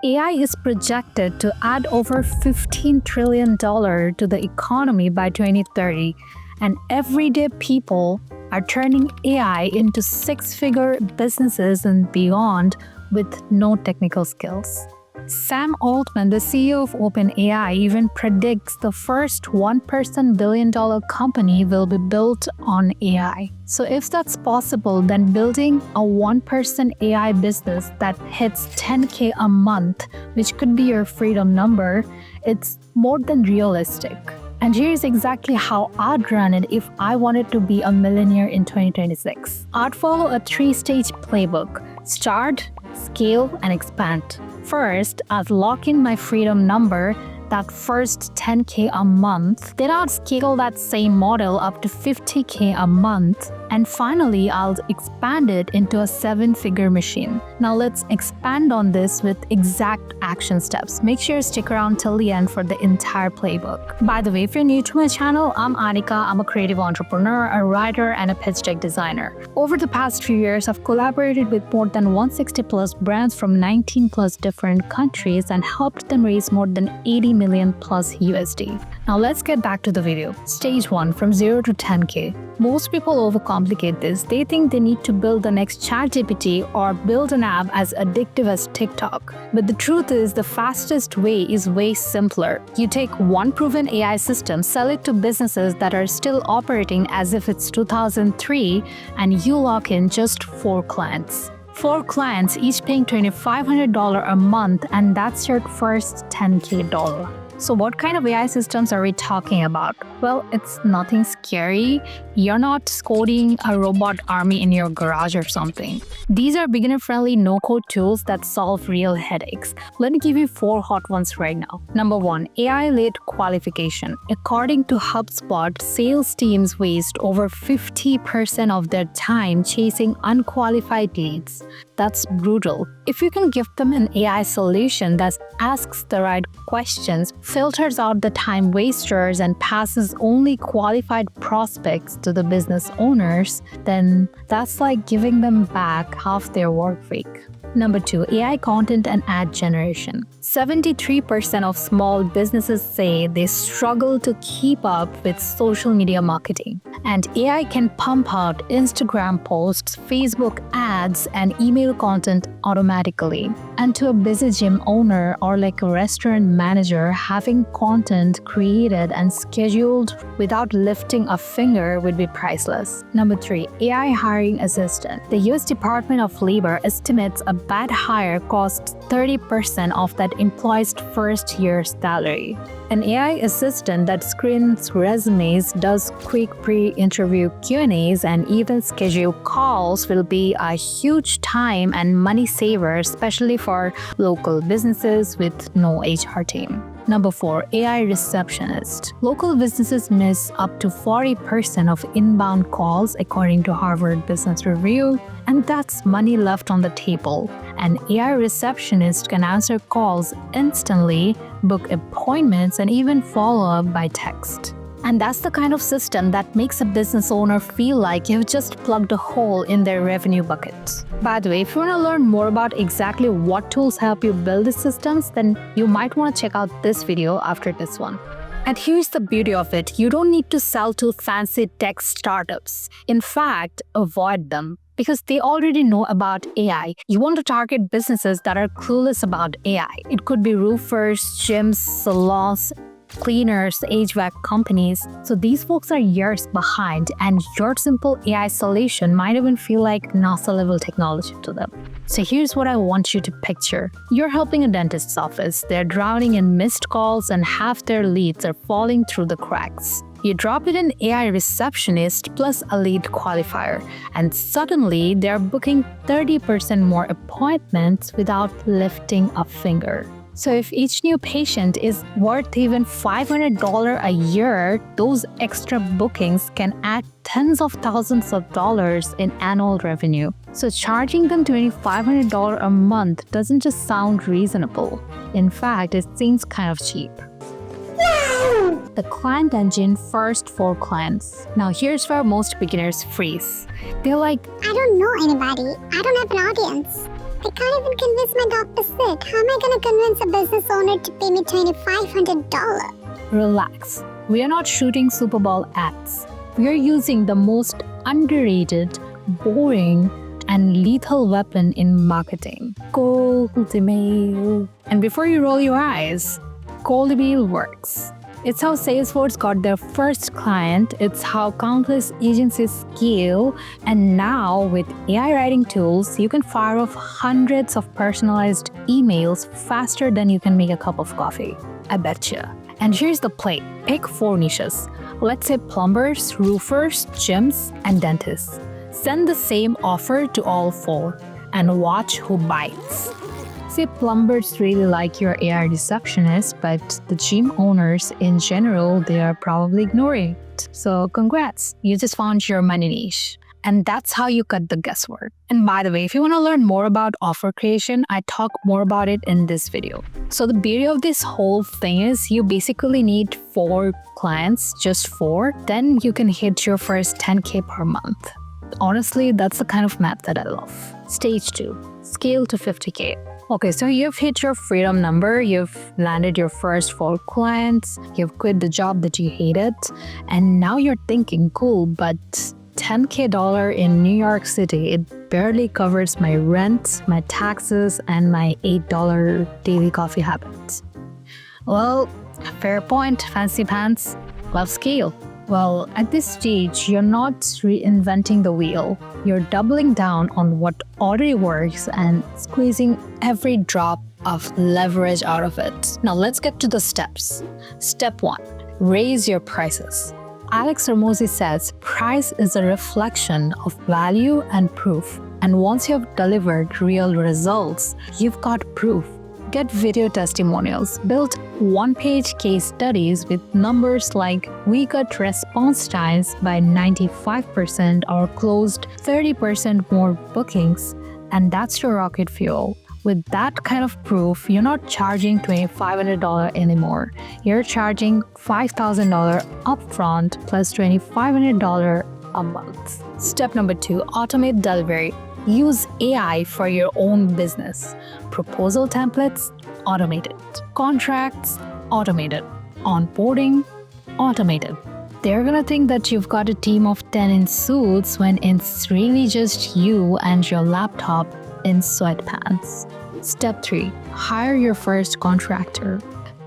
AI is projected to add over $15 trillion to the economy by 2030, and everyday people are turning AI into six-figure businesses and beyond with no technical skills. Sam Altman, the CEO of OpenAI, even predicts the first one-person billion-dollar company will be built on AI. So if that's possible, then building a one-person AI business that hits 10K a month, which could be your freedom number, it's more than realistic. And here's exactly how I'd run it if I wanted to be a millionaire in 2026. I'd follow a three-stage playbook: start, scale, and expand. First, I'd lock in my freedom number, that first 10K a month. Then I'll scale that same model up to 50K a month. And finally, I'll expand it into a seven-figure machine. Now let's expand on this with exact action steps. Make sure you stick around till the end for the entire playbook. By the way, if you're new to my channel, I'm Anika. I'm a creative entrepreneur, a writer, and a pitch deck designer. Over the past few years, I've collaborated with more than 160 plus brands from 19 plus different countries and helped them raise more than 80 million plus USD. Now let's get back to the video. Stage 1, from 0 to 10K. Most people overcomplicate this. They think they need to build the next chatgpt or build an app as addictive as TikTok. But the truth is, the fastest way is way simpler. You take one proven AI system, sell it to businesses that are still operating as if it's 2003, and you lock in just 4 clients. 4 clients, each paying $2,500 a month, and that's your first $10K dollar. So what kind of AI systems are we talking about? Well, it's nothing scary. You're not coding a robot army in your garage or something. These are beginner-friendly no-code tools that solve real headaches. Let me give you 4 hot ones right now. Number 1, AI-led qualification. According to HubSpot, sales teams waste over 50% of their time chasing unqualified leads. That's brutal. If you can give them an AI solution that asks the right questions, filters out the time wasters, and passes only qualified prospects to the business owners, then that's like giving them back half their work week. Number 2, AI content and ad generation. 73% of small businesses say they struggle to keep up with social media marketing. And AI can pump out Instagram posts, Facebook ads, and email content automatically. And to a busy gym owner or like a restaurant manager, having content created and scheduled without lifting a finger would be priceless. Number 3, AI hiring assistant. The US Department of Labor estimates a bad hire costs 30% of that employee's first year's salary. An AI assistant that screens resumes, does quick pre-interview Q&As, and even schedule calls will be a huge time and money saver, especially for local businesses with no HR team. Number 4, AI receptionist. Local businesses miss up to 40% of inbound calls according to Harvard Business Review, and that's money left on the table. An AI receptionist can answer calls instantly, book appointments, and even follow up by text. And that's the kind of system that makes a business owner feel like you've just plugged a hole in their revenue bucket. By the way, if you want to learn more about exactly what tools help you build these systems, then you might want to check out this video after this one. And here's the beauty of it. You don't need to sell to fancy tech startups. In fact, avoid them, because they already know about AI. You want to target businesses that are clueless about AI. It could be roofers, gyms, salons, cleaners, HVAC companies. So these folks are years behind, and your simple AI solution might even feel like NASA-level technology to them. So here's what I want you to picture. You're helping a dentist's office. They're drowning in missed calls and half their leads are falling through the cracks. You drop in an AI receptionist plus a lead qualifier, and suddenly they're booking 30% more appointments without lifting a finger. So if each new patient is worth even $500 a year, those extra bookings can add tens of thousands of dollars in annual revenue. So charging them $2,500 a month doesn't just sound reasonable. In fact, it seems kind of cheap. The client engine, first 4 clients. Now here's where most beginners freeze. They're like, I don't know anybody. I don't have an audience. I can't even convince my dog to sit. How am I going to convince a business owner to pay me $2,500? Relax. We are not shooting Super Bowl ads. We are using the most underrated, boring, and lethal weapon in marketing. Cold email. And before you roll your eyes, cold email works. It's how Salesforce got their first client, it's how countless agencies scale, and now with AI writing tools, you can fire off hundreds of personalized emails faster than you can make a cup of coffee. I betcha. And here's the play. Pick 4 niches. Let's say plumbers, roofers, gyms, and dentists. Send the same offer to all 4 and watch who bites. Say plumbers really like your AI receptionist, but the gym owners in general, they are probably ignoring it. So congrats, you just found your money niche. And that's how you cut the guesswork. And by the way, if you want to learn more about offer creation, I talk more about it in this video. So the beauty of this whole thing is you basically need 4 clients, just 4, then you can hit your first 10K per month. Honestly, that's the kind of math that I love. Stage 2, scale to 50K. Okay, so you've hit your freedom number, you've landed your first 4 clients, you've quit the job that you hated, and now you're thinking, cool, but $10K in New York City, it barely covers my rent, my taxes, and my $8 daily coffee habits. Well, fair point, fancy pants, love scale. Well, at this stage, you're not reinventing the wheel. You're doubling down on what already works and squeezing every drop of leverage out of it. Now let's get to the steps. Step 1, raise your prices. Alex Ramosi says price is a reflection of value and proof. And once you have delivered real results, you've got proof. Get video testimonials, build one-page case studies with numbers like we cut response times by 95% or closed 30% more bookings, and that's your rocket fuel. With that kind of proof, you're not charging $2,500 anymore. You're charging $5,000 upfront plus $2,500 a month. Step number 2, automate delivery. Use AI for your own business. Proposal templates, automated. Contracts, automated. Onboarding, automated. They're gonna think that you've got a team of 10 in suits when it's really just you and your laptop in sweatpants. Step 3, hire your first contractor.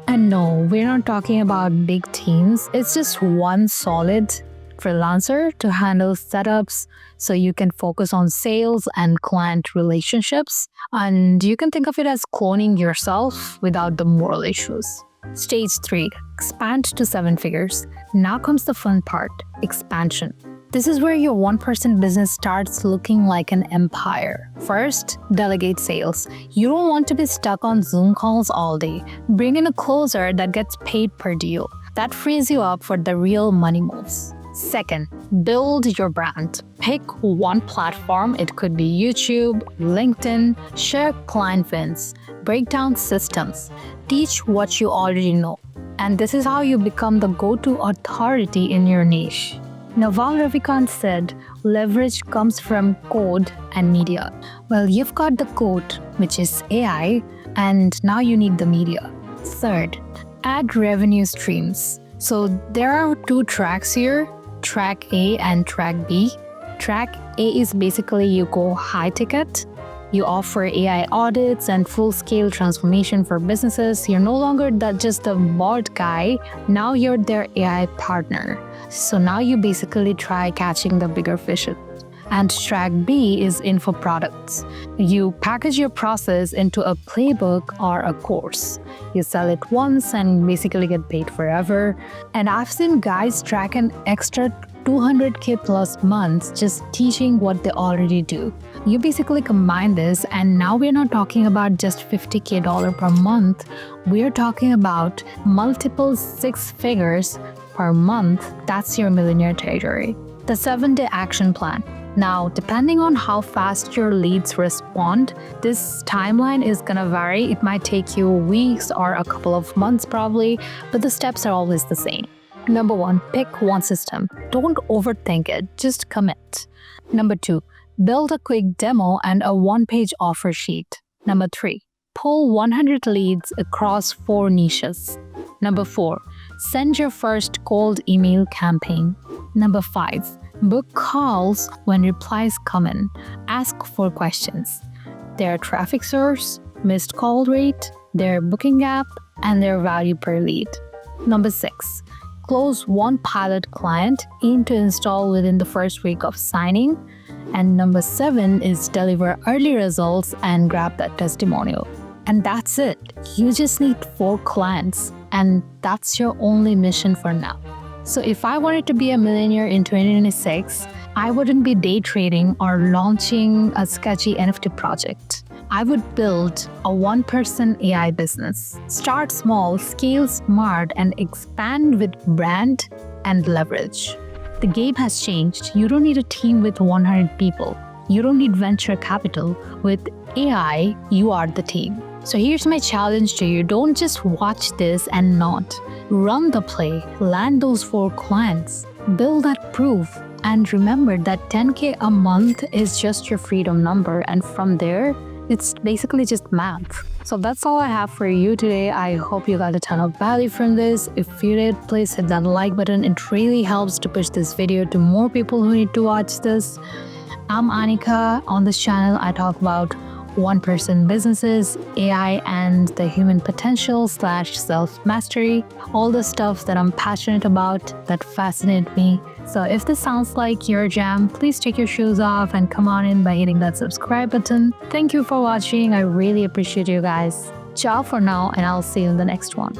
And no, we're not talking about big teams. It's just one solid freelancer to handle setups so you can focus on sales and client relationships. And you can think of it as cloning yourself without the moral issues. Stage 3, expand to 7 figures. Now comes the fun part, expansion. This is where your one-person business starts looking like an empire. First, delegate sales. You don't want to be stuck on Zoom calls all day. Bring in a closer that gets paid per deal. That frees you up for the real money moves. Second, build your brand. Pick one platform. It could be YouTube, LinkedIn, share client wins, break down systems, teach what you already know. And this is how you become the go-to authority in your niche. Naval Ravikant said, leverage comes from code and media. Well, you've got the code, which is AI, and now you need the media. Third, add revenue streams. So there are 2 tracks here, track A and track B. Track A is basically you go high ticket. You offer AI audits and full-scale transformation for businesses. You're no longer just the bot guy. Now you're their AI partner. So now you basically try catching the bigger fishes. And track B is info products. You package your process into a playbook or a course. You sell it once and basically get paid forever. And I've seen guys track an extra 200K plus months just teaching what they already do. You basically combine this, and now we're not talking about just $50K per month. We're talking about multiple 6 figures per month. That's your millionaire territory. The 7-day action plan. Now, depending on how fast your leads respond, this timeline is gonna vary. It might take you weeks or a couple of months probably, but the steps are always the same. Number 1, pick one system. Don't overthink it, just commit. Number 2, build a quick demo and a one-page offer sheet. Number 3, pull 100 leads across 4 niches. Number 4, send your first cold email campaign. Number 5, book calls when replies come in. Ask for questions: their traffic source, missed call rate, their booking gap, and their value per lead. Number 6, close one pilot client, aim to install within the first week of signing. And number 7 is deliver early results and grab that testimonial. And that's it. You just need 4 clients, and that's your only mission for now. So if I wanted to be a millionaire in 2026, I wouldn't be day trading or launching a sketchy NFT project. I would build a one-person AI business. Start small, scale smart, and expand with brand and leverage. The game has changed. You don't need a team with 100 people. You don't need venture capital. With AI, you are the team. So here's my challenge to you. Don't just watch this and not. Run the play, land those 4 clients, build that proof, and remember that 10K a month is just your freedom number, and from there, it's basically just math. So that's all I have for you today. I hope you got a ton of value from this. If you did, please hit that like button. It really helps to push this video to more people who need to watch this. I'm Anika. On this channel, I talk about one-person businesses, AI, and the human potential / self-mastery, all the stuff that I'm passionate about, that fascinate me. So if this sounds like your jam, please take your shoes off and come on in by hitting that subscribe button. Thank you for watching. I really appreciate you guys. Ciao for now, and I'll see you in the next one.